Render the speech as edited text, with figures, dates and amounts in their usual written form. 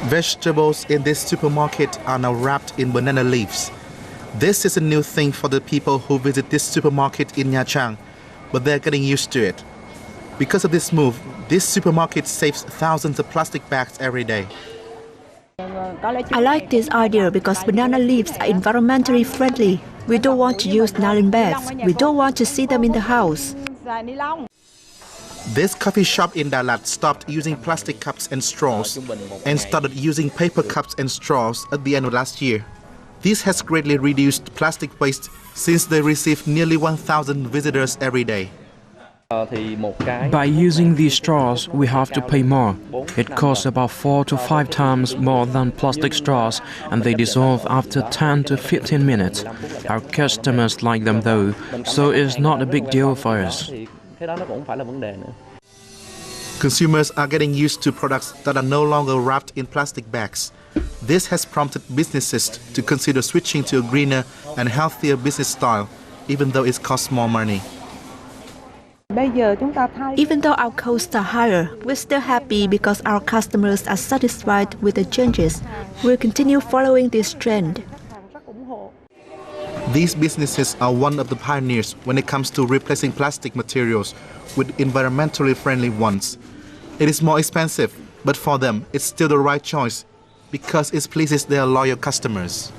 Vegetables in this supermarket are now wrapped in banana leaves. This is a new thing for the people who visit this supermarket in Nha Trang, but they're getting used to it. Because of this move, this supermarket saves thousands of plastic bags every day. I like this idea because banana leaves are environmentally friendly. We don't want to use nylon bags. We don't want to see them in the house. This coffee shop in Dalat stopped using plastic cups and straws and started using paper cups and straws at the end of last year. This has greatly reduced plastic waste since they receive nearly 1,000 visitors every day. By using these straws, we have to pay more. It costs about 4 to 5 times more than plastic straws, and they dissolve after 10 to 15 minutes. Our customers like them though, so it's not a big deal for us. Consumers are getting used to products that are no longer wrapped in plastic bags. This has prompted businesses to consider switching to a greener and healthier business style, even though it costs more money. Even though our costs are higher, we're still happy because our customers are satisfied with the changes. We'll continue following this trend. These businesses are one of the pioneers when it comes to replacing plastic materials with environmentally friendly ones. It is more expensive, but for them, it's still the right choice because it pleases their loyal customers.